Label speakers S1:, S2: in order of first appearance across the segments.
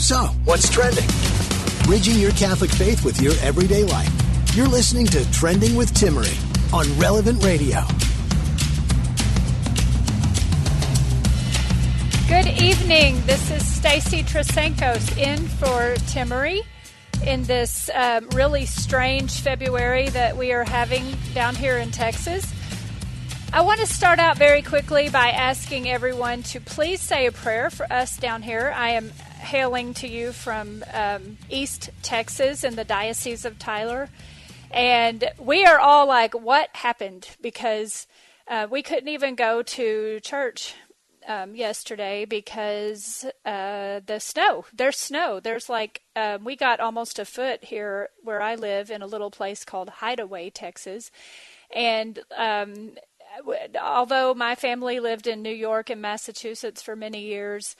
S1: So, what's trending? Bridging your Catholic faith with your everyday life. You're listening to Trending with Timmerie on Relevant Radio.
S2: Good evening. This is Stacy Trasancos in for Timmerie in this really strange February that we are having down here in Texas. I want to start out very quickly by asking everyone to please say a prayer for us down here. I am hailing to you from East Texas in the Diocese of Tyler. And we are all like, what happened? Because we couldn't even go to church yesterday because the snow. There's snow. There's like, we got almost a foot here where I live in a little place called Hideaway, Texas. And although my family lived in New York and Massachusetts for many years,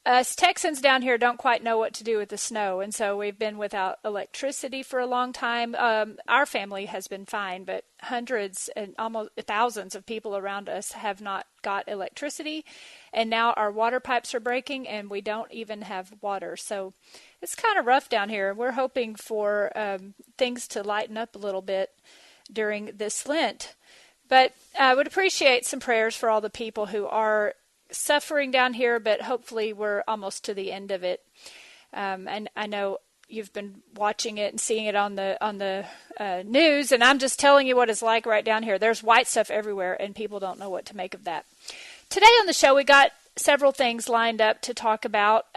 S2: us Texans down here don't quite know what to do with the snow, and so we've been without electricity for a long time. Our family has been fine, but hundreds and almost thousands of people around us have not got electricity, and now our water pipes are breaking, and we don't even have water. So it's kind of rough down here. We're hoping for things to lighten up a little bit during this Lent. But I would appreciate some prayers for all the people who are suffering down here, but hopefully we're almost to the end of it. And I know you've been watching it and seeing it on the news, and I'm just telling you what it's like right down here. There's white stuff everywhere, and people don't know what to make of that. Today on the show, we got several things lined up to talk about.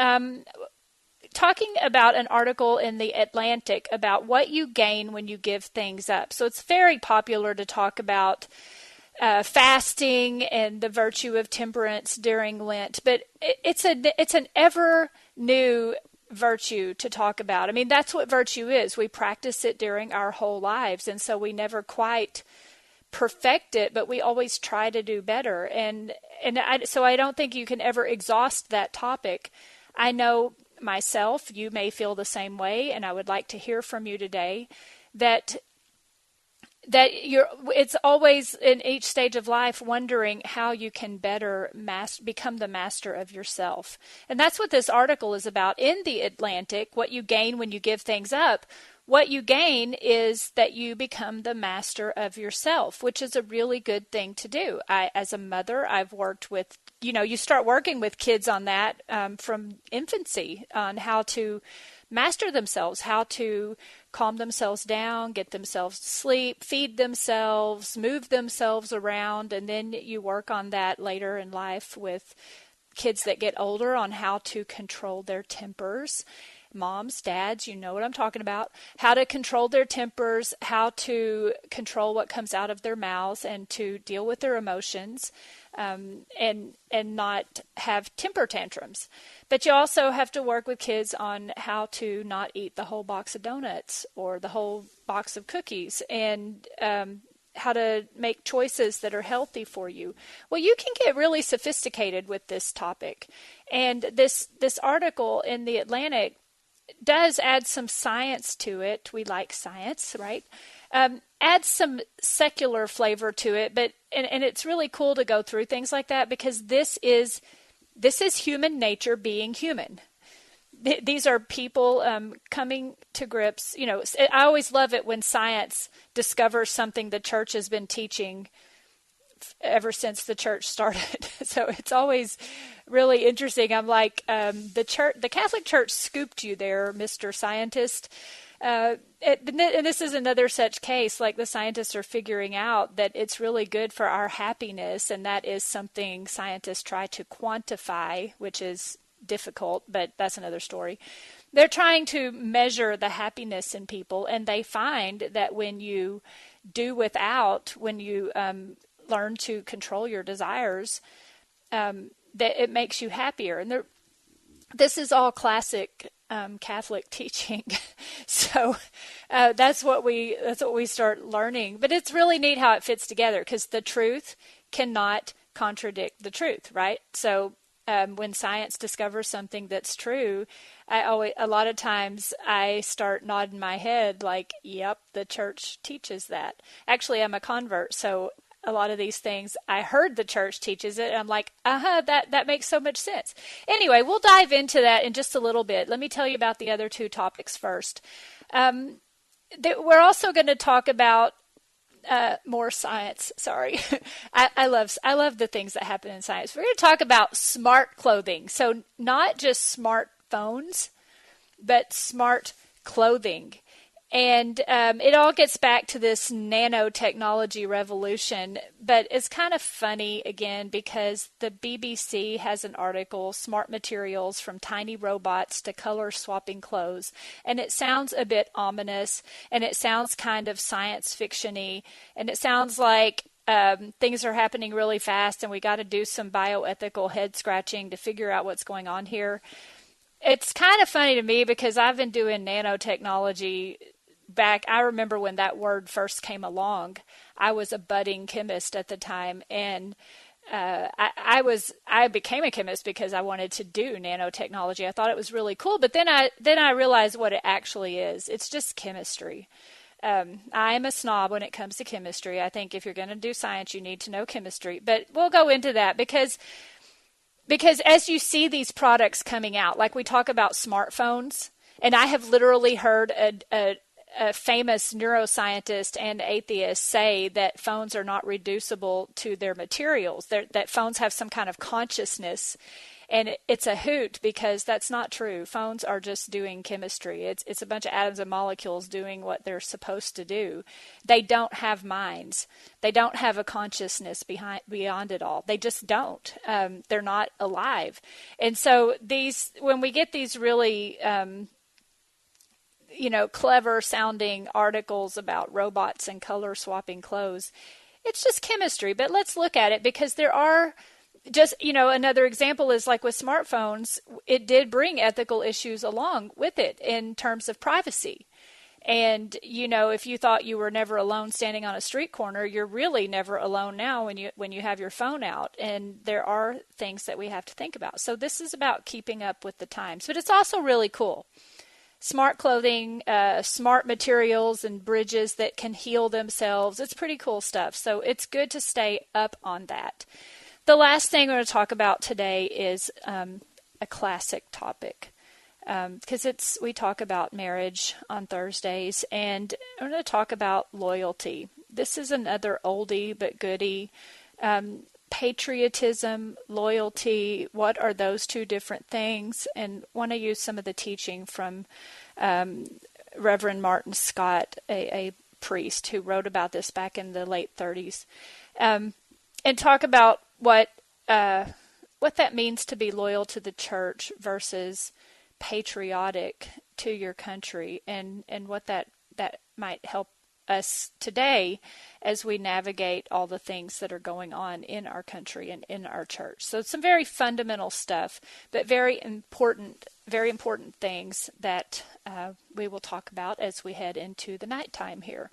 S2: Talking about an article in the Atlantic about what you gain when you give things up. So it's very popular to talk about fasting and the virtue of temperance during Lent, but it's an ever new virtue to talk about. I mean, that's what virtue is. We practice it during our whole lives, and so we never quite perfect it, but we always try to do better. So I don't think you can ever exhaust that topic. I know myself, you may feel the same way, and I would like to hear from you today that it's always in each stage of life wondering how you can better become the master of yourself. And that's what this article is about in the Atlantic, what you gain when you give things up. What you gain is that you become the master of yourself, which is a really good thing to do. As a mother, I've worked with, you start working with kids on that from infancy, on how to master themselves, how to calm themselves down, get themselves to sleep, feed themselves, move themselves around, and then you work on that later in life with kids that get older on how to control their tempers. Moms, dads, you know what I'm talking about, how to control their tempers, how to control what comes out of their mouths and to deal with their emotions, and not have temper tantrums. But you also have to work with kids on how to not eat the whole box of donuts or the whole box of cookies, and how to make choices that are healthy for you. Well, you can get really sophisticated with this topic. And this article in the Atlantic does add some science to it. We like science, right? Add some secular flavor to it, but and it's really cool to go through things like that because this is human nature being human. These are people coming to grips. I always love it when science discovers something the church has been teaching ever since the church started. So it's always really interesting. I'm like, the Catholic Church scooped you there, Mr. Scientist. And this is another such case, like the scientists are figuring out that it's really good for our happiness, and that is something scientists try to quantify, which is difficult, but that's another story. They're trying to measure the happiness in people, and they find that when you do without, when you learn to control your desires, that it makes you happier. And this is all classic Catholic teaching. So that's what we start learning. But it's really neat how it fits together because the truth cannot contradict the truth, right? So when science discovers something that's true, a lot of times I start nodding my head like, yep, the church teaches that. Actually, I'm a convert, so a lot of these things. I heard the church teaches it, and I'm like, that makes so much sense. Anyway, we'll dive into that in just a little bit. Let me tell you about the other two topics first. We're also going to talk about more science. Sorry. I love the things that happen in science. We're going to talk about smart clothing. So not just smartphones, but smart clothing. And it all gets back to this nanotechnology revolution, but it's kind of funny, again, because the BBC has an article, Smart Materials from Tiny Robots to Color Swapping Clothes, and it sounds a bit ominous, and it sounds kind of science fiction-y, and it sounds like things are happening really fast, and we got to do some bioethical head-scratching to figure out what's going on here. It's kind of funny to me because I've been doing nanotechnology back. I remember when that word first came along. I was a budding chemist at the time, and I became a chemist because I wanted to do nanotechnology. I thought it was really cool, but then I realized what it actually is. It's just chemistry. I am a snob when it comes to chemistry. I think if you're going to do science, you need to know chemistry. But we'll go into that because as you see these products coming out, like we talk about smartphones, and I have literally heard a famous neuroscientist and atheist say that phones are not reducible to their materials, that phones have some kind of consciousness. And it's a hoot because that's not true. Phones are just doing chemistry. It's a bunch of atoms and molecules doing what they're supposed to do. They don't have minds. They don't have a consciousness beyond it all. They just don't. They're not alive. And so when we get these really clever sounding articles about robots and color swapping clothes, it's just chemistry. But let's look at it because there are just, another example is like with smartphones, it did bring ethical issues along with it in terms of privacy. And, if you thought you were never alone standing on a street corner, you're really never alone now when you have your phone out. And there are things that we have to think about. So this is about keeping up with the times, but it's also really cool. Smart clothing, smart materials and bridges that can heal themselves. It's pretty cool stuff. So it's good to stay up on that. The last thing we're going to talk about today is a classic topic because we talk about marriage on Thursdays, and I'm going to talk about loyalty. This is another oldie but goodie. Patriotism, loyalty, what are those two different things? And want to use some of the teaching from Reverend Martin Scott, a priest who wrote about this back in the late 30s, and talk about what that means to be loyal to the church versus patriotic to your country, and what that might help us today as we navigate all the things that are going on in our country and in our church. So it's some very fundamental stuff, but very important things that we will talk about as we head into the nighttime here.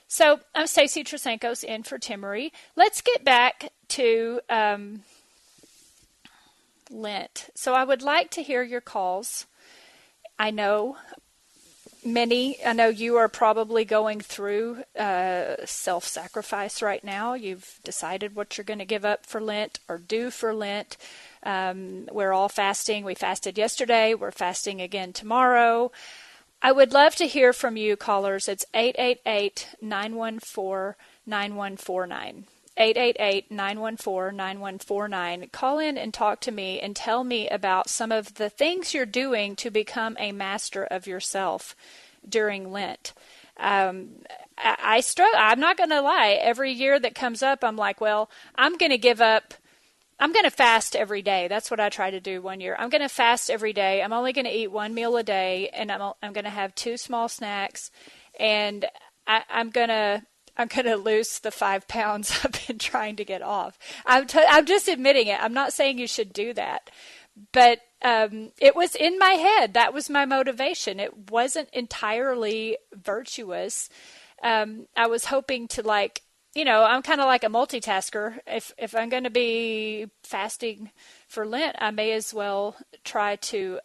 S2: So I'm Stacy Trasancos in for Timmerie. Let's get back to Lent. So I would like to hear your calls. I know you are probably going through self-sacrifice right now. You've decided what you're going to give up for Lent or do for Lent. We're all fasting. We fasted yesterday. We're fasting again tomorrow. I would love to hear from you, callers. It's 888-914-9149. 888-914-9149. Call in and talk to me and tell me about some of the things you're doing to become a master of yourself during Lent. I struggle. I'm not going to lie. Every year that comes up, I'm like, well, I'm going to fast every day. That's what I try to do one year. I'm going to fast every day. I'm only going to eat one meal a day, and I'm going to have 2 small snacks, and I'm going to lose the 5 pounds I've been trying to get off. I'm just admitting it. I'm not saying you should do that, but it was in my head. That was my motivation. It wasn't entirely virtuous. I was hoping to I'm kind of like a multitasker. If I'm going to be fasting for Lent, I may as well try to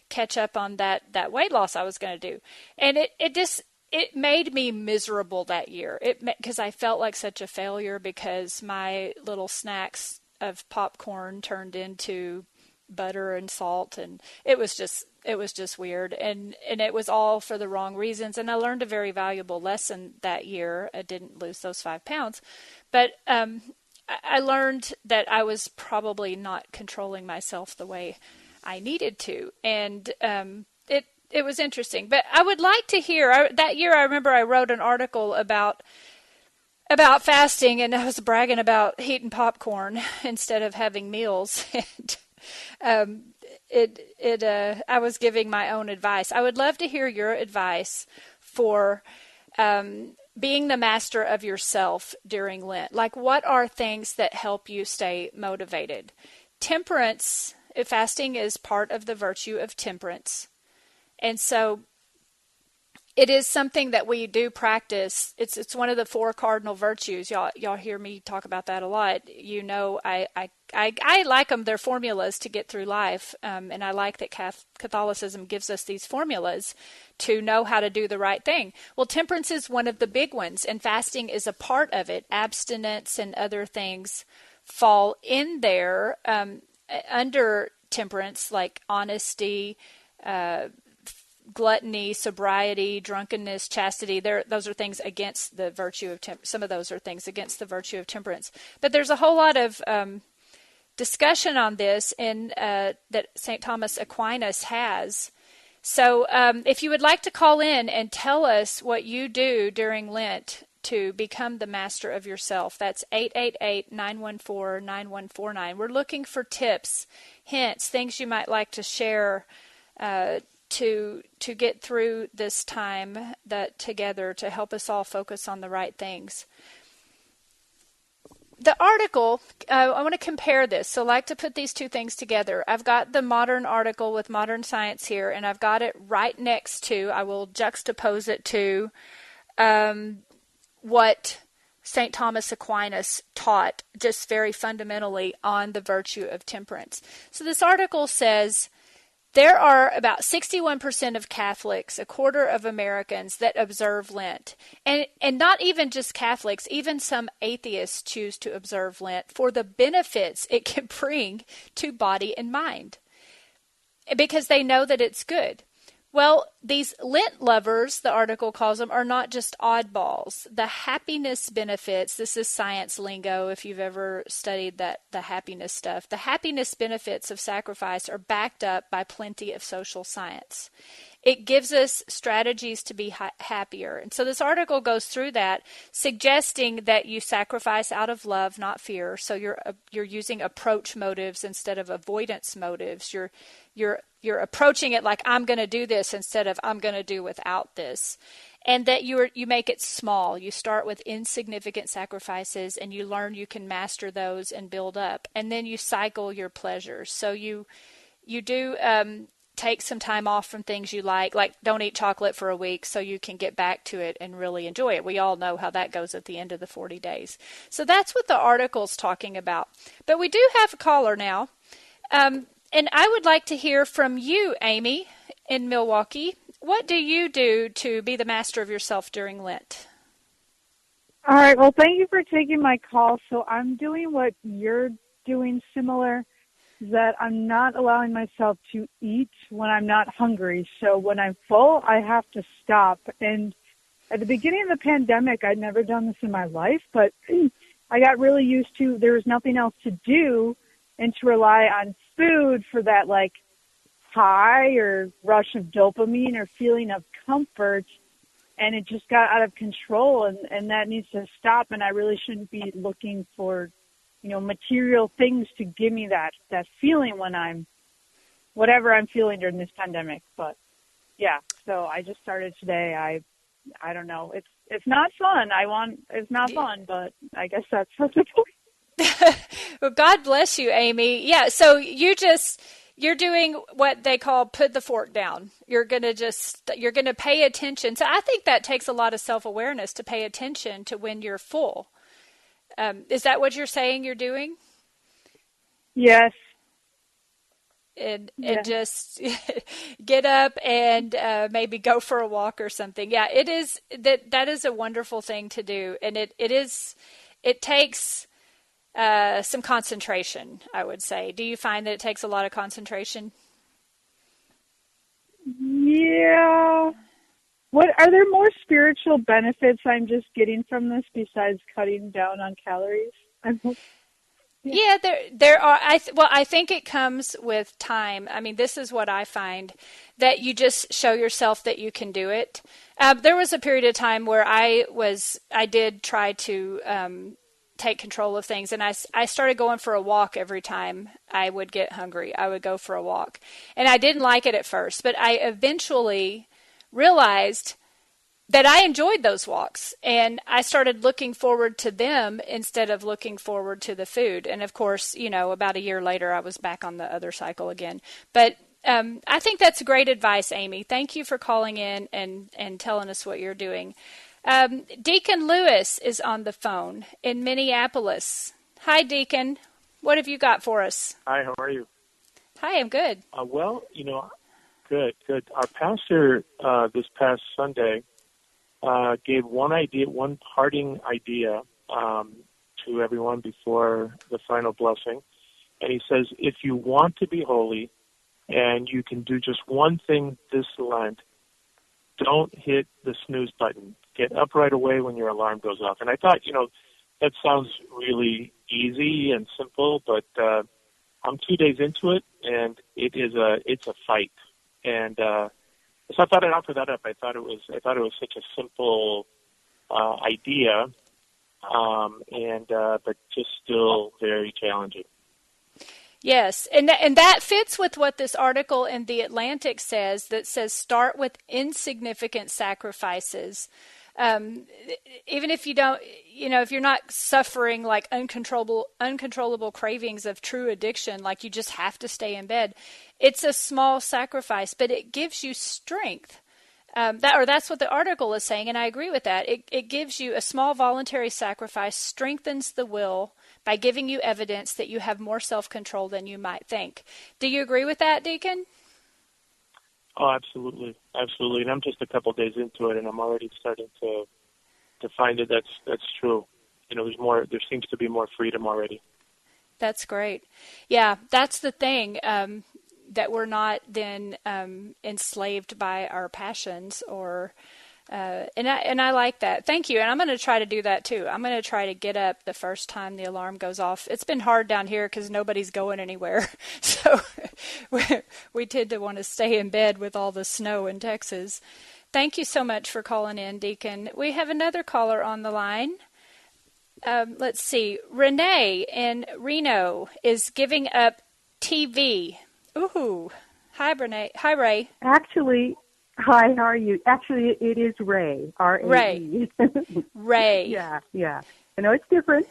S2: catch up on that weight loss I was going to do. And it just, it made me miserable that year. Because I felt like such a failure because my little snacks of popcorn turned into butter and salt, and it was just weird, and it was all for the wrong reasons. And I learned a very valuable lesson that year. I didn't lose those 5 pounds, but I learned that I was probably not controlling myself the way I needed to, and it was interesting. But I would like to hear, that year I remember I wrote an article about fasting, and I was bragging about eating popcorn instead of having meals. And I was giving my own advice. I would love to hear your advice for being the master of yourself during Lent. Like, what are things that help you stay motivated? Temperance, fasting is part of the virtue of temperance. And so it is something that we do practice. It's one of the 4 cardinal virtues. Y'all hear me talk about that a lot. You know, I like them. They're formulas to get through life, and I like that Catholicism gives us these formulas to know how to do the right thing. Well, temperance is one of the big ones, and fasting is a part of it. Abstinence and other things fall in there under temperance, like honesty, gluttony, sobriety, drunkenness, chastity. Those are things against the virtue of some of those are things against the virtue of temperance. But there's a whole lot of discussion on this that St. Thomas Aquinas has. So if you would like to call in and tell us what you do during Lent to become the master of yourself, that's 888-914-9149. We're looking for tips, hints, things you might like to share to get through this time together, to help us all focus on the right things. The article, I want to compare this. So I like to put these two things together. I've got the modern article with modern science here, and I've got it right next to, I will juxtapose it to what St. Thomas Aquinas taught, just very fundamentally, on the virtue of temperance. So this article says, there are about 61% of Catholics, a quarter of Americans, that observe Lent. And not even just Catholics, even some atheists choose to observe Lent for the benefits it can bring to body and mind, because they know that it's good. Well, these Lent lovers, the article calls them, are not just oddballs. The happiness benefits, this is science lingo if you've ever studied the happiness stuff. The happiness benefits of sacrifice are backed up by plenty of social science. It gives us strategies to be happier. And so this article goes through that, suggesting that you sacrifice out of love, not fear. So you're using approach motives instead of avoidance motives. You're approaching it like, I'm going to do this instead of I'm going to do without this. And that you make it small. You start with insignificant sacrifices, and you learn you can master those and build up. And then you cycle your pleasures. So you do take some time off from things you like don't eat chocolate for a week so you can get back to it and really enjoy it. We all know how that goes at the end of the 40 days. So that's what the article's talking about. But we do have a caller now. And I would like to hear from you, Amy, in Milwaukee. What do you do to be the master of yourself during Lent?
S3: All right. Well, thank you for taking my call. So I'm doing what you're doing, similar, that I'm not allowing myself to eat when I'm not hungry. So when I'm full, I have to stop. And at the beginning of the pandemic, I'd never done this in my life, but I got really used to there was nothing else to do and to rely on food for that high or rush of dopamine or feeling of comfort. And it just got out of control, and that needs to stop. And I really shouldn't be looking for material things to give me that feeling when whatever I'm feeling during this pandemic. But yeah, so I just started today. I don't know. It's not fun. It's not fun, but I guess that's the point.
S2: Well, God bless you, Amy. Yeah. So you're doing what they call put the fork down. You're going to pay attention. So I think that takes a lot of self-awareness to pay attention to when you're full. Is that what you're saying you're doing?
S3: Yes.
S2: and just get up and maybe go for a walk or something. Yeah, it is that is a wonderful thing to do, and it takes some concentration, I would say. Do you find that it takes a lot of concentration?
S3: Yeah. What are there more spiritual benefits I'm just getting from this besides cutting down on calories?
S2: Yeah, there are. I think it comes with time. I mean, this is what I find, that you just show yourself that you can do it. There was a period of time where I did try to take control of things, and I started going for a walk every time I would get hungry. I would go for a walk, and I didn't like it at first, but I eventually realized that I enjoyed those walks, and I started looking forward to them instead of looking forward to the food. And of course, about a year later, I was back on the other cycle again. But I think that's great advice, Amy. Thank you for calling in and telling us what you're doing. Deacon Lewis is on the phone in Minneapolis. Hi, Deacon. What have you got for us?
S4: Hi, how are you?
S2: Hi, I'm good.
S4: Good. Our pastor this past Sunday gave one parting idea to everyone before the final blessing. And he says, if you want to be holy and you can do just one thing this Lent, don't hit the snooze button. Get up right away when your alarm goes off. And I thought, that sounds really easy and simple, but I'm 2 days into it, and it's a fight. And so I thought I'd offer that up. I thought it was such a simple idea, but just still very challenging.
S2: Yes, and that fits with what this article in The Atlantic says, that says start with insignificant sacrifices. Even if you don't, if you're not suffering like uncontrollable cravings of true addiction, like you just have to stay in bed, it's a small sacrifice, but it gives you strength. That's what the article is saying, and I agree with that. It gives you a small voluntary sacrifice, strengthens the will by giving you evidence that you have more self-control than you might think. Do you agree with that, Deacon?
S4: Oh, absolutely. And I'm just a couple days into it, and I'm already starting to find that that's true. There seems to be more freedom already. That's
S2: great. Yeah, that's the thing, that we're not then enslaved by our passions or. And I like that. Thank you. And I'm going to try to do that too. I'm going to try to get up the first time the alarm goes off. It's been hard down here because nobody's going anywhere. So we tend to want to stay in bed with all the snow in Texas. Thank you so much for calling in, Deacon. We have another caller on the line. Let's see. Renee in Reno is giving up TV. Ooh. Hi, Renee. Hi, Ray.
S5: Actually, hi, how are you? Actually, it is Ray, R-A-E.
S2: Ray.
S5: Yeah. I know it's different.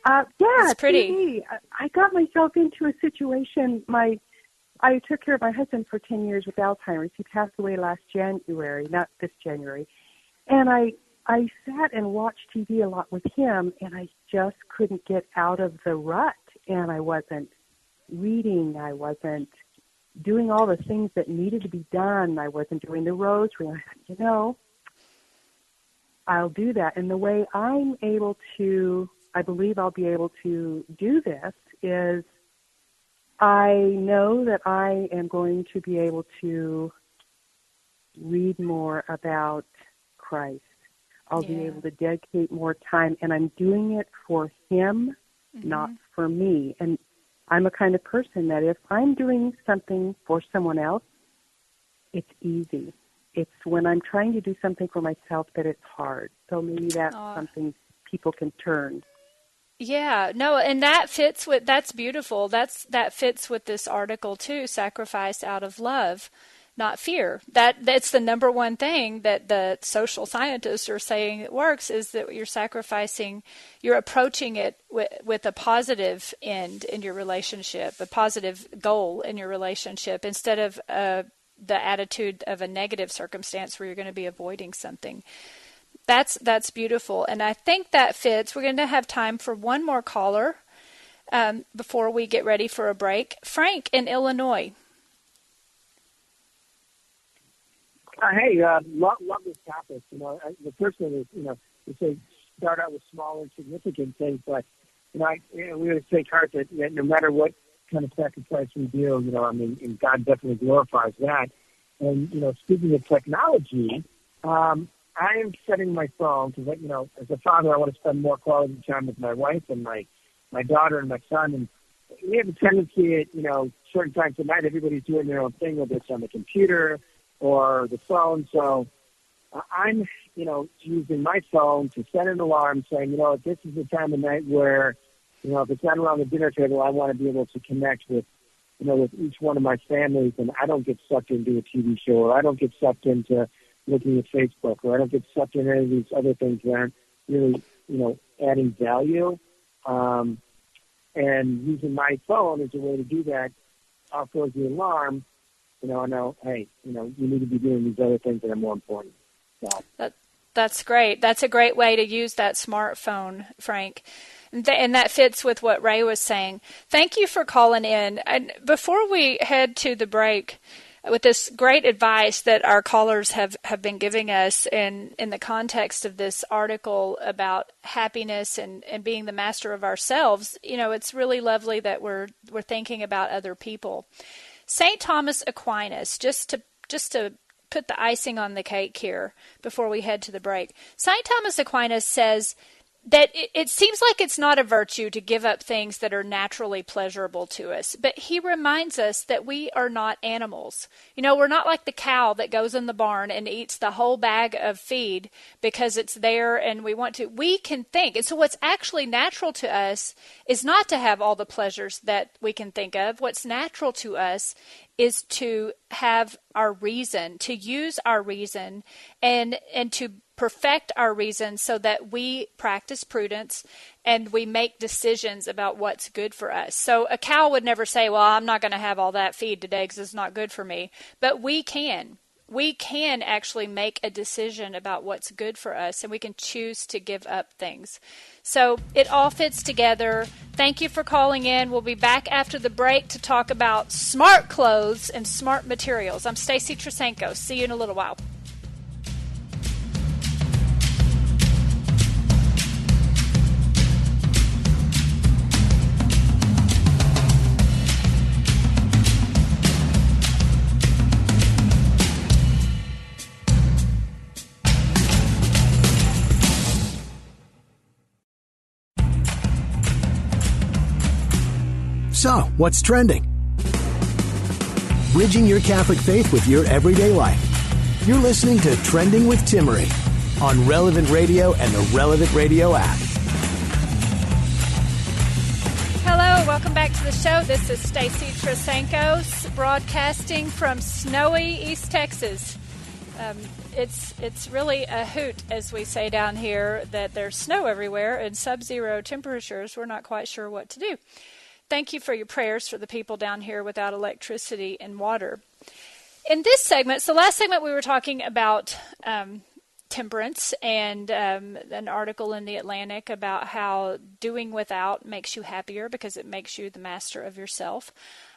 S2: It's pretty.
S5: TV. I got myself into a situation. I took care of my husband for 10 years with Alzheimer's. He passed away last January, not this January. And I sat and watched TV a lot with him, and I just couldn't get out of the rut. And I wasn't reading. I wasn't doing all the things that needed to be done. I wasn't doing the rosary. I thought, I'll do that. And the way I believe I'll be able to do this is I know that I am going to be able to read more about Christ. I'll be able to dedicate more time, and I'm doing it for him, not for me. And I'm a kind of person that if I'm doing something for someone else, it's easy. It's when I'm trying to do something for myself that it's hard. So maybe that's something people can turn.
S2: Yeah, no, and that's beautiful. That fits with this article too, sacrifice out of love, not fear. That's the number one thing that the social scientists are saying it works, is that you're approaching it with a positive end in your relationship, a positive goal in your relationship, instead of the attitude of a negative circumstance where you're going to be avoiding something. That's beautiful, and I think that fits. We're going to have time for one more caller. before we get ready for a break. Frank in Illinois.
S6: Hey, love this topic. The first thing is, you say start out with small and significant things, but we always take heart that no matter what kind of sacrifice we do, and God definitely glorifies that. And speaking of technology, I am setting my phone because, as a father, I want to spend more quality time with my wife and my daughter and my son. And we have a tendency at certain times at night, everybody's doing their own thing, whether it's on the computer or the phone. So I'm, using my phone to set an alarm saying, this is the time of night where, if it's not around the dinner table, I want to be able to connect with, with each one of my families, and I don't get sucked into a TV show, or I don't get sucked into looking at Facebook, or I don't get sucked into any of these other things that aren't really, adding value. And using my phone as a way to do that, I'll close the alarm. I know, hey, you need to be doing these other things that are more important. So.
S2: That's great. That's a great way to use that smartphone, Frank. And that fits with what Ray was saying. Thank you for calling in. And before we head to the break, with this great advice that our callers have been giving us in the context of this article about happiness and being the master of ourselves, it's really lovely that we're thinking about other people. St. Thomas Aquinas, just to put the icing on the cake here before we head to the break. St. Thomas Aquinas says that it seems like it's not a virtue to give up things that are naturally pleasurable to us. But he reminds us that we are not animals. We're not like the cow that goes in the barn and eats the whole bag of feed because it's there and we want to. We can think. And so what's actually natural to us is not to have all the pleasures that we can think of. What's natural to us is to have our reason, to use our reason and to perfect our reason so that we practice prudence and we make decisions about what's good for us. So a cow would never say, well, I'm not going to have all that feed today because it's not good for me. But we can. We can actually make a decision about what's good for us, and we can choose to give up things. So it all fits together. Thank you for calling in. We'll be back after the break to talk about smart clothes and smart materials. I'm Stacy Trasancos. See you in a little while.
S1: So, what's trending? Bridging your Catholic faith with your everyday life. You're listening to Trending with Timmerie on Relevant Radio and the Relevant Radio app.
S2: Hello, welcome back to the show. This is Stacy Trasancos broadcasting from snowy East Texas. It's really a hoot, as we say down here, that there's snow everywhere and sub-zero temperatures. We're not quite sure what to do. Thank you for your prayers for the people down here without electricity and water. In this segment, so last segment we were talking about temperance and an article in the Atlantic about how doing without makes you happier because it makes you the master of yourself.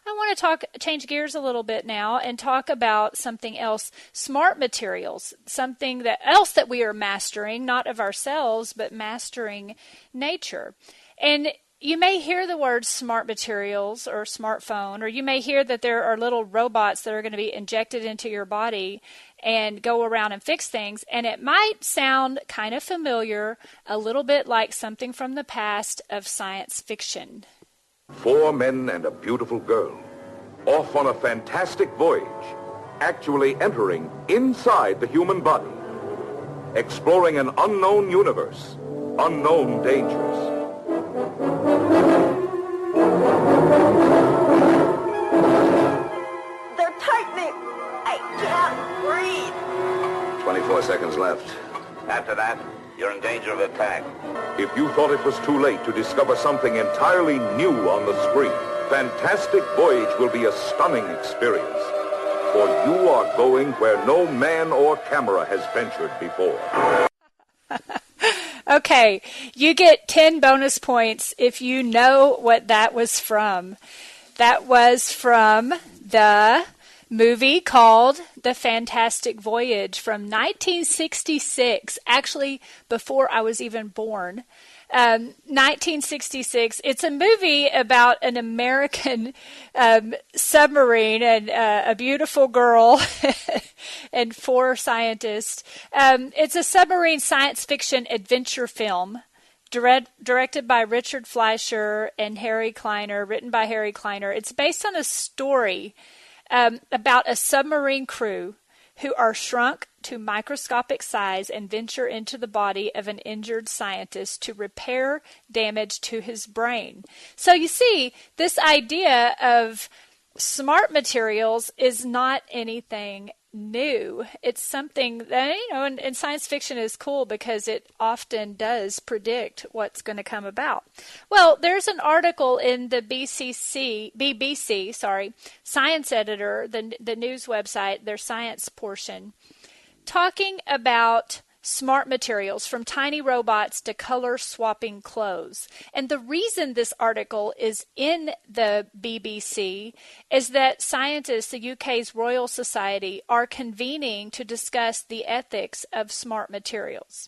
S2: I want to change gears a little bit now and talk about something else, smart materials, something else that we are mastering, not of ourselves, but mastering nature. And you may hear the word smart materials or smartphone, or you may hear that there are little robots that are going to be injected into your body and go around and fix things. And it might sound kind of familiar, a little bit like something from the past of science fiction.
S7: 4 men and a beautiful girl, off on a fantastic voyage, actually entering inside the human body, exploring an unknown universe, unknown dangers.
S8: They're tightening. I can't breathe.
S7: 24 seconds left.
S9: After that, you're in danger of attack.
S7: If you thought it was too late to discover something entirely new on the screen, Fantastic Voyage will be a stunning experience. For you are going where no man or camera has ventured before.
S2: Okay, you get 10 bonus points if you know what that was from. That was from the movie called The Fantastic Voyage from 1966, actually before I was even born. 1966. It's a movie about an American submarine and a beautiful girl and 4 scientists. It's a submarine science fiction adventure film directed by Richard Fleischer and Harry Kleiner, written by Harry Kleiner. It's based on a story about a submarine crew who are shrunk to microscopic size and venture into the body of an injured scientist to repair damage to his brain. So you see, this idea of smart materials is not anything new. It's something that, and science fiction is cool because it often does predict what's going to come about. Well, there's an article in the BBC, Science Editor, the news website, their science portion, talking about smart materials, from tiny robots to color swapping clothes. And the reason this article is in the BBC is that scientists, the UK's Royal Society, are convening to discuss the ethics of smart materials.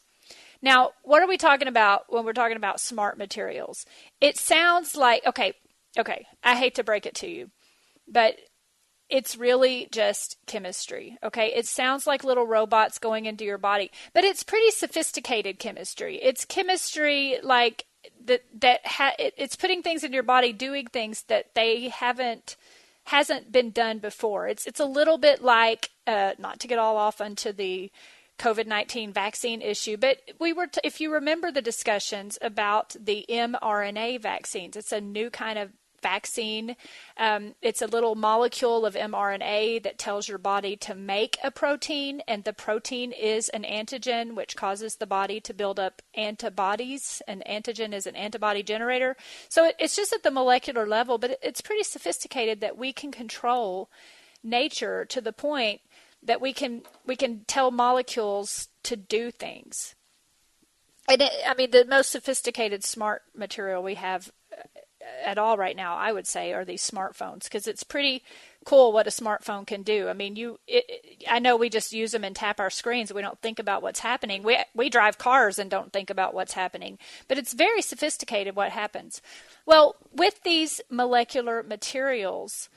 S2: Now, what are we talking about when we're talking about smart materials? It sounds like, okay, I hate to break it to you, but it's really just chemistry, okay? It sounds like little robots going into your body, but it's pretty sophisticated chemistry. It's chemistry like it's putting things in your body, doing things that hasn't been done before. It's a little bit like, not to get all off onto the COVID-19 vaccine issue, but if you remember the discussions about the mRNA vaccines, it's a new kind of vaccine. It's a little molecule of mRNA that tells your body to make a protein, and the protein is an antigen, which causes the body to build up antibodies. An antigen is an antibody generator. So it's just at the molecular level, but it's pretty sophisticated that we can control nature to the point that we can tell molecules to do things. And the most sophisticated smart material we have at all right now, I would say, are these smartphones, because it's pretty cool what a smartphone can do. I mean, I know we just use them and tap our screens. We don't think about what's happening. We drive cars and don't think about what's happening, but it's very sophisticated what happens. Well, with these molecular materials,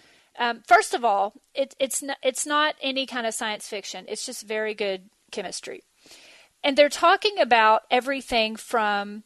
S2: first of all, it's not any kind of science fiction. It's just very good chemistry. And they're talking about everything from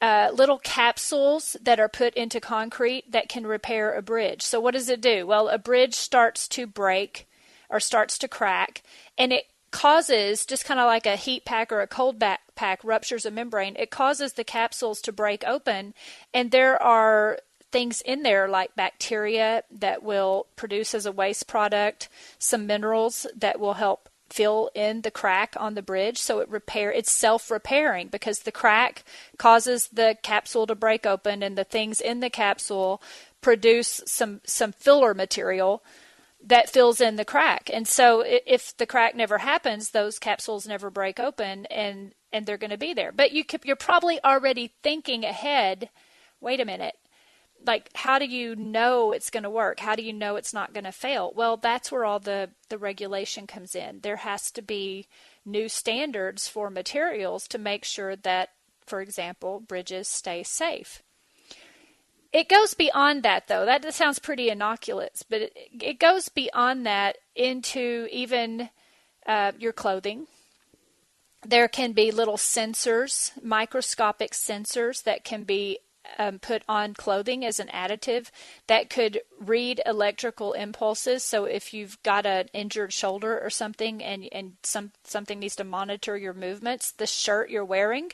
S2: little capsules that are put into concrete that can repair a bridge. So what does it do? Well, a bridge starts to break or starts to crack, and it causes, just kind of like a heat pack or a cold pack ruptures a membrane, it causes the capsules to break open, and there are things in there like bacteria that will produce as a waste product some minerals that will help fill in the crack on the bridge. So it's self-repairing, because the crack causes the capsule to break open, and the things in the capsule produce some filler material that fills in the crack. And so if the crack never happens, those capsules never break open, and they're going to be there. But you're probably already thinking ahead, wait a minute, like, how do you know it's going to work? How do you know it's not going to fail? Well, that's where all the regulation comes in. There has to be new standards for materials to make sure that, for example, bridges stay safe. It goes beyond that, though. That sounds pretty innocuous, but it goes beyond that into even your clothing. There can be little sensors, microscopic sensors that can be put on clothing as an additive that could read electrical impulses. So if you've got an injured shoulder or something and something needs to monitor your movements, the shirt you're wearing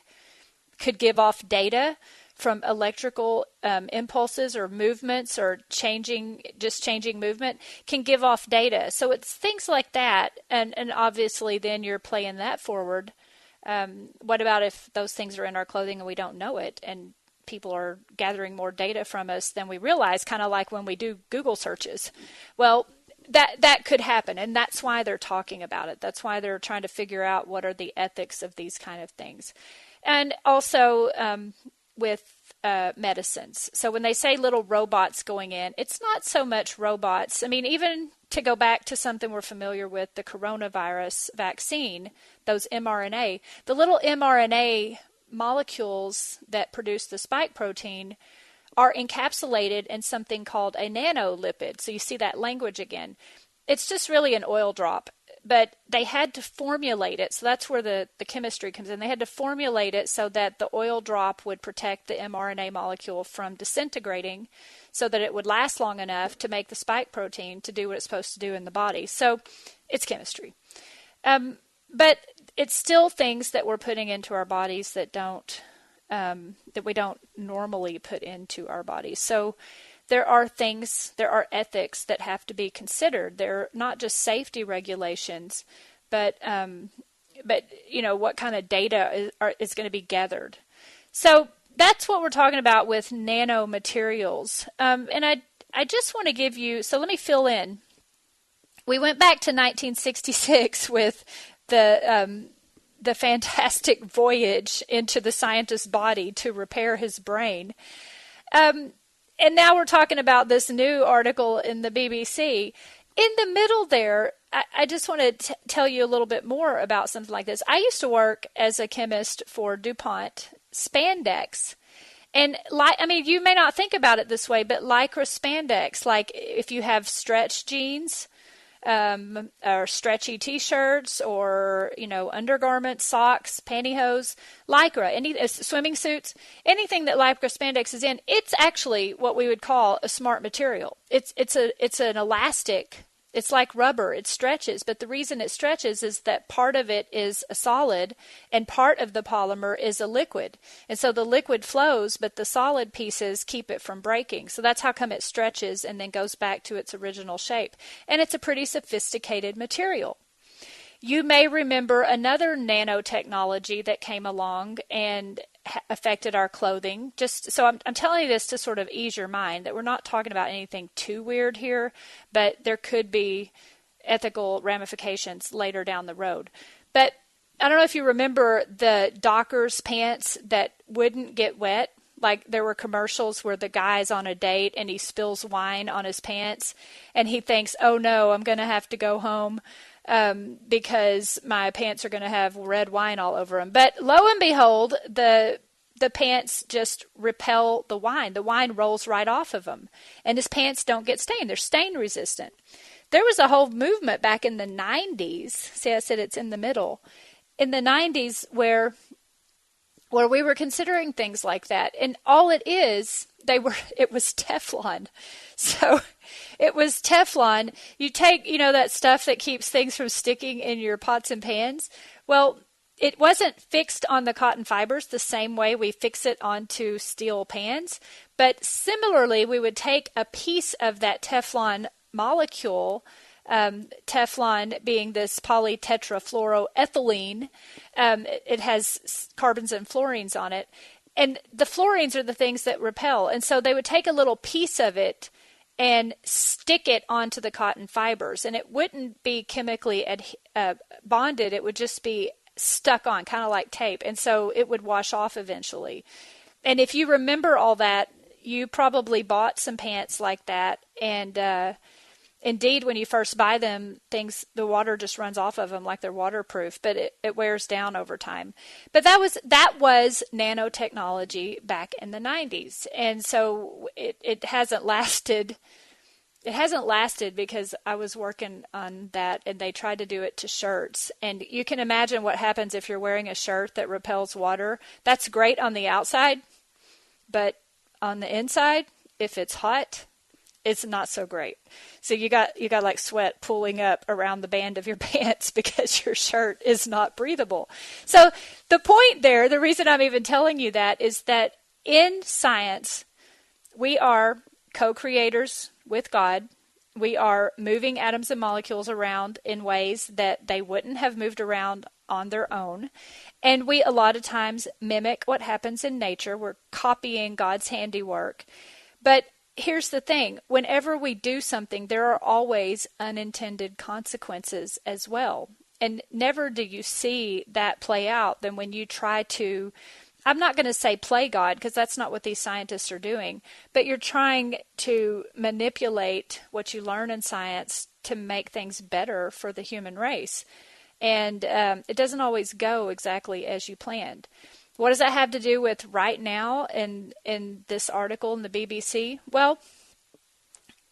S2: could give off data from electrical impulses or movements, or changing movement can give off data. So it's things like that. And obviously then you're playing that forward. What about if those things are in our clothing and we don't know it, and people are gathering more data from us than we realize, kind of like when we do Google searches? Well, that could happen, and that's why they're talking about it. That's why they're trying to figure out what are the ethics of these kind of things. And also with medicines. So when they say little robots going in, it's not so much robots. I mean, even to go back to something we're familiar with, the coronavirus vaccine, those mRNA, the little mRNA molecules that produce the spike protein are encapsulated in something called a nanolipid. So you see that language again. It's just really an oil drop, but they had to formulate it. So that's where the chemistry comes in. They had to formulate it so that the oil drop would protect the mRNA molecule from disintegrating so that it would last long enough to make the spike protein to do what it's supposed to do in the body. So it's chemistry. But it's still things that we're putting into our bodies that we don't normally put into our bodies. So there are ethics that have to be considered. They're not just safety regulations, but what kind of data is going to be gathered. So that's what we're talking about with nanomaterials. And I just want to give you, so let me fill in. We went back to 1966 with the fantastic voyage into the scientist's body to repair his brain. And now we're talking about this new article in the BBC. In the middle there, I just want to tell you a little bit more about something like this. I used to work as a chemist for DuPont spandex. And you may not think about it this way, but lycra spandex, like if you have stretch jeans, or stretchy t-shirts, or undergarments, socks, pantyhose, lycra, any swimming suits, anything that lycra spandex is in, it's actually what we would call a smart material. It's an elastic. It's like rubber. It stretches, but the reason it stretches is that part of it is a solid and part of the polymer is a liquid. And so the liquid flows, but the solid pieces keep it from breaking. So that's how come it stretches and then goes back to its original shape. And it's a pretty sophisticated material. You may remember another nanotechnology that came along and affected our clothing. So I'm telling you this to sort of ease your mind that we're not talking about anything too weird here, but there could be ethical ramifications later down the road. But I don't know if you remember the Dockers pants that wouldn't get wet. Like there were commercials where the guy's on a date and he spills wine on his pants and he thinks, oh no, I'm going to have to go home because my pants are going to have red wine all over them. But lo and behold, the pants just repel the wine. The wine rolls right off of them. And his pants don't get stained. They're stain resistant. There was a whole movement back in the 90s. See, I said it's in the middle. In the 90s where we were considering things like that. And all it was Teflon. So it was Teflon. You take, that stuff that keeps things from sticking in your pots and pans. Well, it wasn't fixed on the cotton fibers the same way we fix it onto steel pans. But similarly, we would take a piece of that Teflon molecule, Teflon being this polytetrafluoroethylene. It has carbons and fluorines on it. And the fluorines are the things that repel. And so they would take a little piece of it and stick it onto the cotton fibers. And it wouldn't be chemically bonded. It would just be stuck on, kind of like tape. And so it would wash off eventually. And if you remember all that, you probably bought some pants like that. And indeed, when you first buy them, the water just runs off of them like they're waterproof, but it wears down over time. But that was nanotechnology back in the 90s. And so it hasn't lasted. It hasn't lasted because I was working on that and they tried to do it to shirts. And you can imagine what happens if you're wearing a shirt that repels water. That's great on the outside, but on the inside, if it's hot, it's not so great. So you got like sweat pooling up around the band of your pants because your shirt is not breathable. So the point there, the reason I'm even telling you that is that in science, we are co-creators with God. We are moving atoms and molecules around in ways that they wouldn't have moved around on their own. And we a lot of times mimic what happens in nature. We're copying God's handiwork. But here's the thing. Whenever we do something, there are always unintended consequences as well. And never do you see that play out than when you try to, I'm not going to say play God, because that's not what these scientists are doing, but you're trying to manipulate what you learn in science to make things better for the human race. And it doesn't always go exactly as you planned. What does that have to do with right now in this article in the BBC? Well,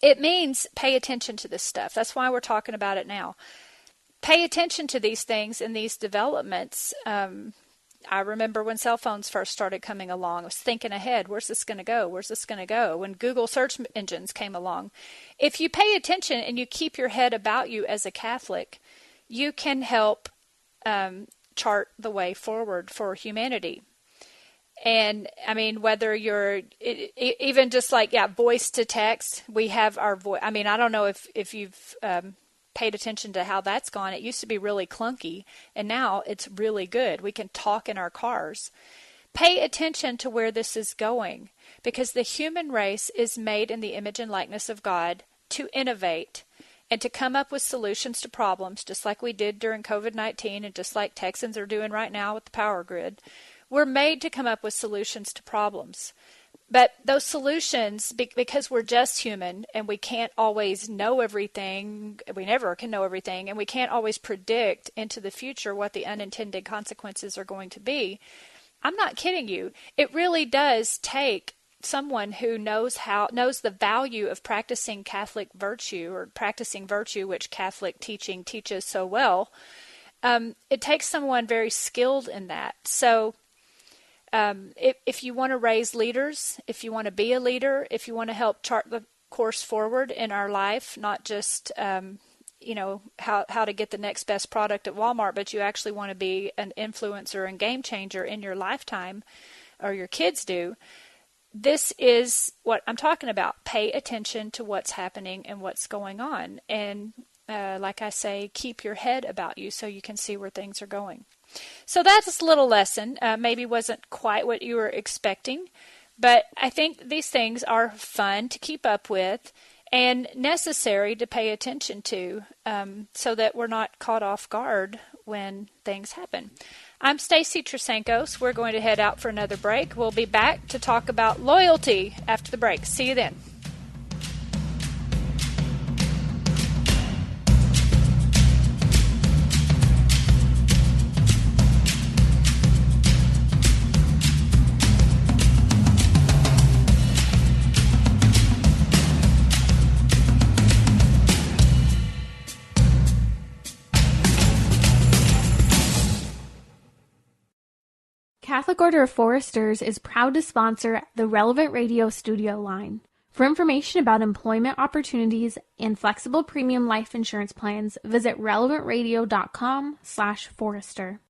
S2: it means pay attention to this stuff. That's why we're talking about it now. Pay attention to these things and these developments. I remember when cell phones first started coming along, I was thinking ahead, where's this going to go? Where's this going to go? When Google search engines came along. If you pay attention and you keep your head about you as a Catholic, you can help chart the way forward for humanity. And I mean, whether you're even just like, voice to text, we have our voice. I mean, I don't know if you've paid attention to how that's gone. It used to be really clunky, and now it's really good. We can talk in our cars. Pay attention to where this is going, because the human race is made in the image and likeness of God to innovate and to come up with solutions to problems, just like we did during COVID-19 and just like Texans are doing right now with the power grid. We're made to come up with solutions to problems. But those solutions, because we're just human and we can't always know everything, we never can know everything, and we can't always predict into the future what the unintended consequences are going to be. I'm not kidding you. It really does take someone who knows the value of practicing Catholic virtue, or practicing virtue, which Catholic teaching teaches so well. It takes someone very skilled in that. So if you want to raise leaders, if you want to be a leader, if you want to help chart the course forward in our life, not just how to get the next best product at Walmart, but you actually want to be an influencer and game changer in your lifetime, or your kids do, this is what I'm talking about. Pay attention to what's happening and what's going on. And like I say, keep your head about you so you can see where things are going. So that's a little lesson. Maybe wasn't quite what you were expecting, but I think these things are fun to keep up with and necessary to pay attention to, so that we're not caught off guard when things happen. I'm Stacy Trasancos. We're going to head out for another break. We'll be back to talk about loyalty after the break. See you then.
S10: Catholic Order of Foresters is proud to sponsor the Relevant Radio studio line. For information about employment opportunities and flexible premium life insurance plans, visit relevantradio.com/forester.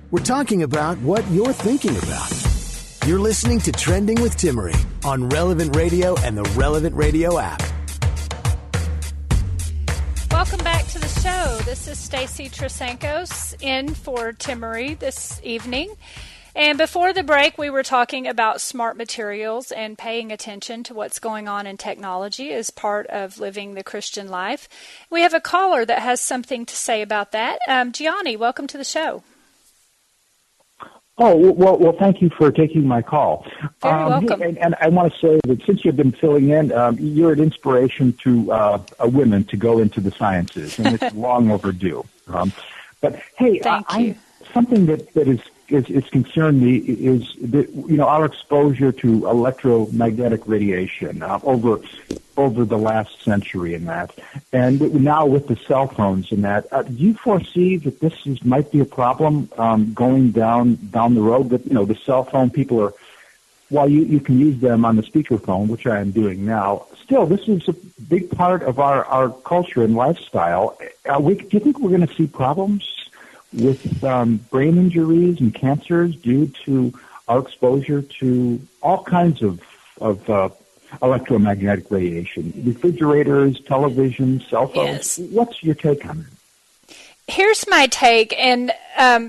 S1: We're talking about what you're thinking about. You're listening to Trending with Timmerie on Relevant Radio and the Relevant Radio app.
S2: Welcome back to the show. This is Stacy Trasancos in for Timmerie this evening. And before the break, we were talking about smart materials and paying attention to what's going on in technology as part of living the Christian life. We have a caller that has something to say about that. Gianni, welcome to the show.
S11: Oh, well, thank you for taking my call.
S2: Very welcome.
S11: And I want to say that since you've been filling in, you're an inspiration to women to go into the sciences, and it's long overdue. But hey, something that is concerned me is that, our exposure to electromagnetic radiation over the last century and that, and now with the cell phones and that. Do you foresee that this might be a problem going down the road? That the cell phone people are, while you can use them on the speakerphone, which I am doing now, still this is a big part of our culture and lifestyle. Do you think we're going to see problems with brain injuries and cancers due to our exposure to all kinds of electromagnetic radiation? Refrigerators, television, cell phones. Yes. What's your take on it?
S2: Here's my take, and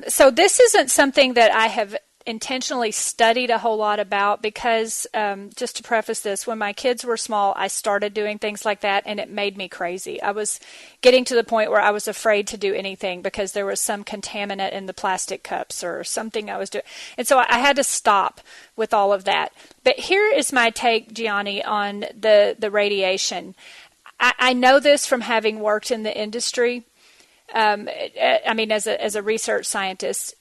S2: so this isn't something that I have intentionally studied a whole lot about because, just to preface this, when my kids were small, I started doing things like that, and it made me crazy. I was getting to the point where I was afraid to do anything because there was some contaminant in the plastic cups or something I was doing. And so I had to stop with all of that. But here is my take, Gianni, on the radiation. I know this from having worked in the industry. I mean, as a research scientist,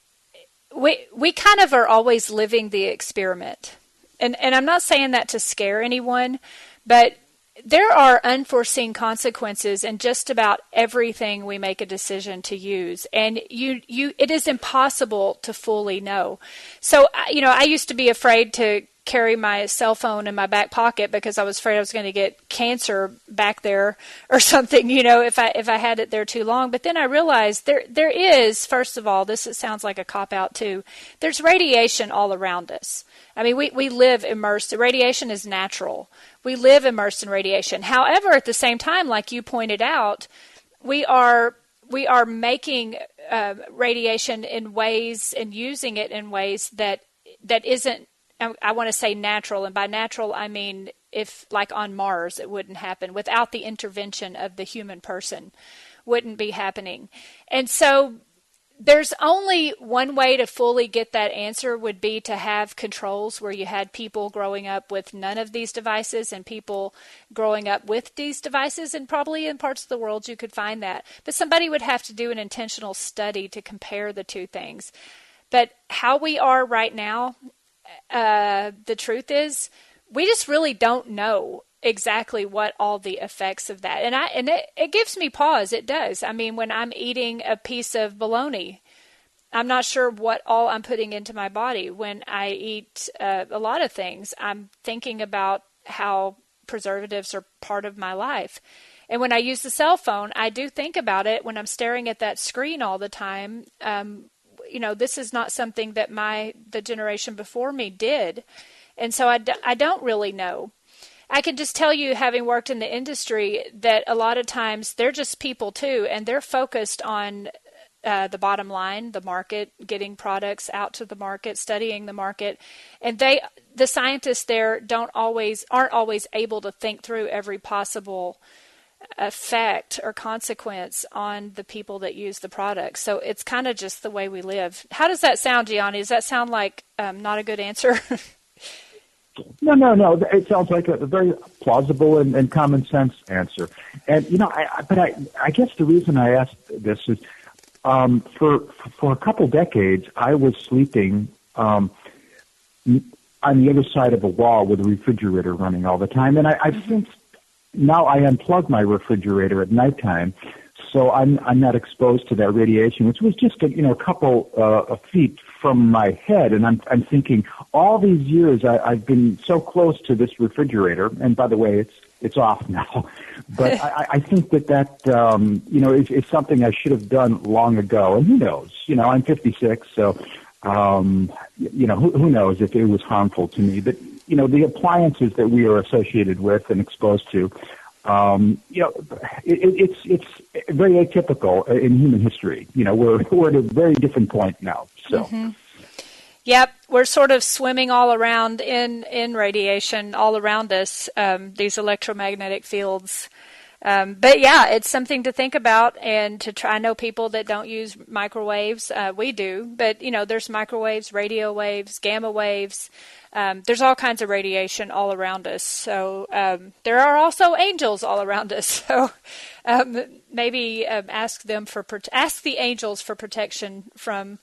S2: we kind of are always living the experiment. And I'm not saying that to scare anyone, but there are unforeseen consequences in just about everything we make a decision to use. And it is impossible to fully know. So, I used to be afraid to carry my cell phone in my back pocket because I was afraid I was going to get cancer back there or something, if I had it there too long. But then I realized there is, first of all, it sounds like a cop-out too, there's radiation all around us. I mean, we live immersed. Radiation is natural. We live immersed in radiation. However, at the same time, like you pointed out, we are making radiation in ways and using it in ways that isn't, I want to say natural, and by natural I mean if, like on Mars, it wouldn't happen without the intervention of the human person, wouldn't be happening. And so there's only one way to fully get that answer would be to have controls where you had people growing up with none of these devices and people growing up with these devices, and probably in parts of the world you could find that. But somebody would have to do an intentional study to compare the two things. But how we are right now, the truth is, we just really don't know exactly what all the effects of that. And it gives me pause. It does. I mean, when I'm eating a piece of bologna, I'm not sure what all I'm putting into my body. When I eat a lot of things, I'm thinking about how preservatives are part of my life. And when I use the cell phone, I do think about it when I'm staring at that screen all the time. This is not something that the generation before me did. And so I don't really know. I can just tell you, having worked in the industry, that a lot of times they're just people too, and they're focused on the bottom line, the market, getting products out to the market, studying the market. And the scientists there aren't always able to think through every possible effect or consequence on the people that use the product. So it's kind of just the way we live. How does that sound, Gianni? Does that sound like not a good answer?
S11: No. It sounds like a very plausible and common sense answer. And I guess the reason I asked this is for a couple decades I was sleeping on the other side of a wall with a refrigerator running all the time, and I've since. Now I unplug my refrigerator at nighttime, so I'm not exposed to that radiation, which was just a couple of feet from my head. And I'm thinking, all these years I've been so close to this refrigerator, and by the way, it's off now. But I think that is something I should have done long ago. And who knows? I'm 56, so who knows if it was harmful to me. But the appliances that we are associated with and exposed to, it's very atypical in human history. We're at a very different point now. So.
S2: Mm-hmm. Yep, we're sort of swimming all around in radiation all around us, these electromagnetic fields. But yeah, it's something to think about and to try. I know people that don't use microwaves. We do, but there's microwaves, radio waves, gamma waves. There's all kinds of radiation all around us. So there are also angels all around us. So maybe ask the angels for protection from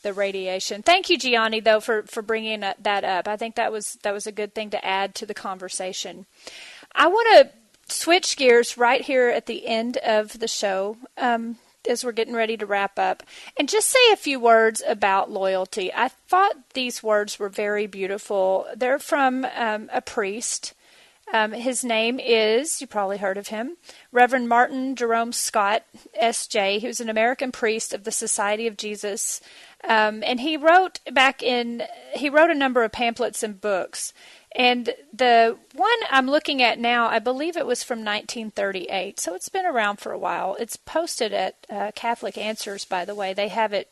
S2: the radiation. Thank you, Gianni, though, for bringing that up. I think that was a good thing to add to the conversation. I want to switch gears right here at the end of the show as we're getting ready to wrap up, and just say a few words about loyalty. I thought these words were very beautiful. They're from a priest. His name is, you probably heard of him, Reverend Martin Jerome Scott, S.J. He was an American priest of the Society of Jesus, and he wrote a number of pamphlets and books. And the one I'm looking at now, I believe it was from 1938, so it's been around for a while. It's posted at Catholic Answers, by the way. They have it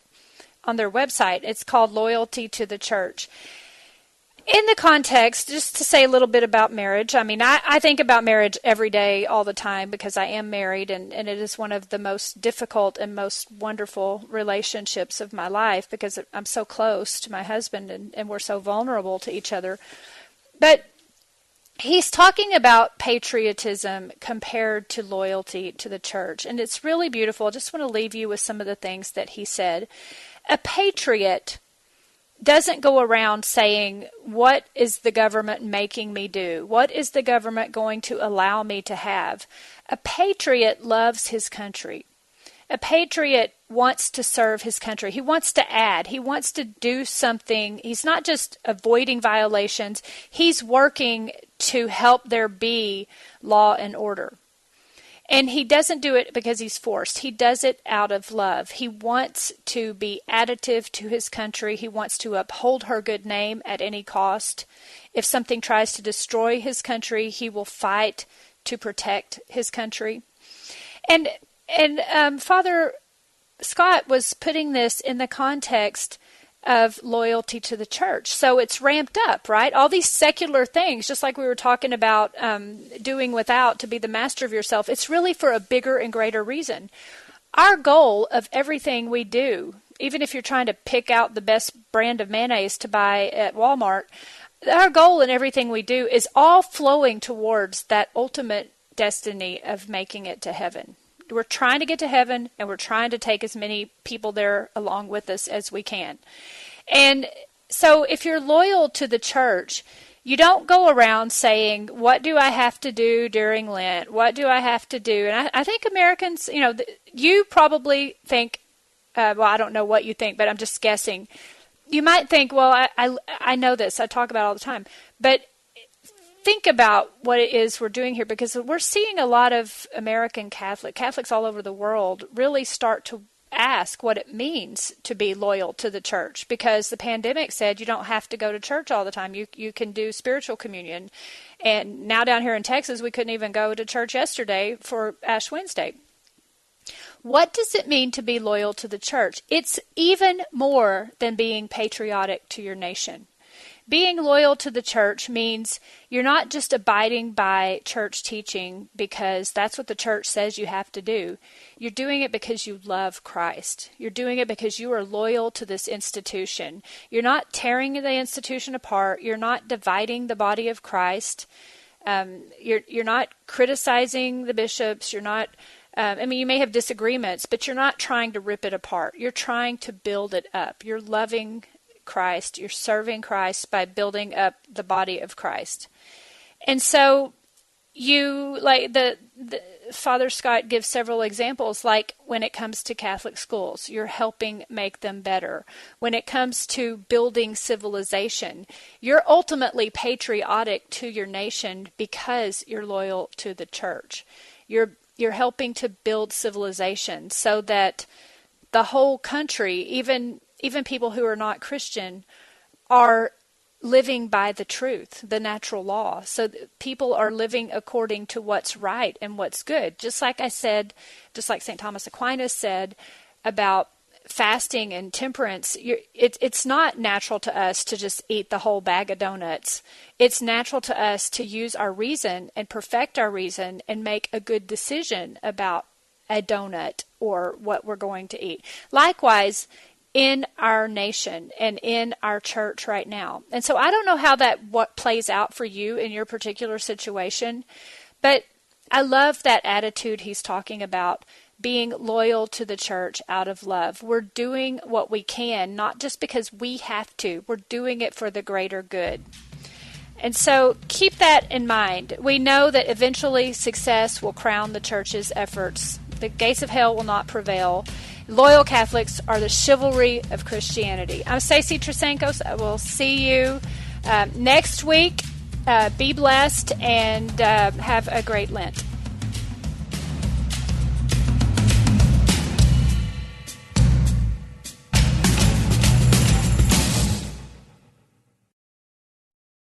S2: on their website. It's called Loyalty to the Church. In the context, just to say a little bit about marriage, I mean, I think about marriage every day, all the time, because I am married, and it is one of the most difficult and most wonderful relationships of my life, because I'm so close to my husband, and we're so vulnerable to each other. But he's talking about patriotism compared to loyalty to the church, and it's really beautiful. I just want to leave you with some of the things that he said. A patriot doesn't go around saying, what is the government making me do? What is the government going to allow me to have? A patriot loves his country. A patriot wants to serve his country. He wants to add. He wants to do something. He's not just avoiding violations. He's working to help there be law and order. And he doesn't do it because he's forced. He does it out of love. He wants to be additive to his country. He wants to uphold her good name at any cost. If something tries to destroy his country, he will fight to protect his country. And Father Scott was putting this in the context of loyalty to the church. So it's ramped up, right? All these secular things, just like we were talking about doing without to be the master of yourself, it's really for a bigger and greater reason. Our goal of everything we do, even if you're trying to pick out the best brand of mayonnaise to buy at Walmart, our goal in everything we do is all flowing towards that ultimate destiny of making it to heaven. We're trying to get to heaven, and we're trying to take as many people there along with us as we can. And so if you're loyal to the church, you don't go around saying, what do I have to do during Lent? What do I have to do? And I think Americans, you probably think, well, I don't know what you think, but I'm just guessing. You might think, well, I know this. I talk about it all the time. But think about what it is we're doing here, because we're seeing a lot of American Catholics all over the world really start to ask what it means to be loyal to the church, because the pandemic said you don't have to go to church all the time. You can do spiritual communion. And now down here in Texas, we couldn't even go to church yesterday for Ash Wednesday. What does it mean to be loyal to the church? It's even more than being patriotic to your nation. Being loyal to the church means you're not just abiding by church teaching because that's what the church says you have to do. You're doing it because you love Christ. You're doing it because you are loyal to this institution. You're not tearing the institution apart. You're not dividing the body of Christ. You're not criticizing the bishops. You're not, you may have disagreements, but you're not trying to rip it apart. You're trying to build it up. You're loving Christ. You're serving Christ by building up the body of Christ. And so you, like the Father Scott gives several examples, like when it comes to Catholic schools, you're helping make them better. When it comes to building civilization, you're ultimately patriotic to your nation because you're loyal to the church. You're helping to build civilization so that the whole country, even people who are not Christian, are living by the truth, the natural law. So people are living according to what's right and what's good. Just like I said, just like St. Thomas Aquinas said about fasting and temperance, it's not natural to us to just eat the whole bag of donuts. It's natural to us to use our reason and perfect our reason and make a good decision about a donut or what we're going to eat. Likewise, in our nation and in our church right now. And so I don't know how what plays out for you in your particular situation, but I love that attitude he's talking about, being loyal to the church out of love. We're doing what we can, not just because we have to. We're doing it for the greater good. And so keep that in mind. We know that eventually success will crown the church's efforts. The gates of hell will not prevail. Loyal Catholics are the chivalry of Christianity. I'm Stacy Trasancos. I will see you next week. Be blessed and have a great Lent.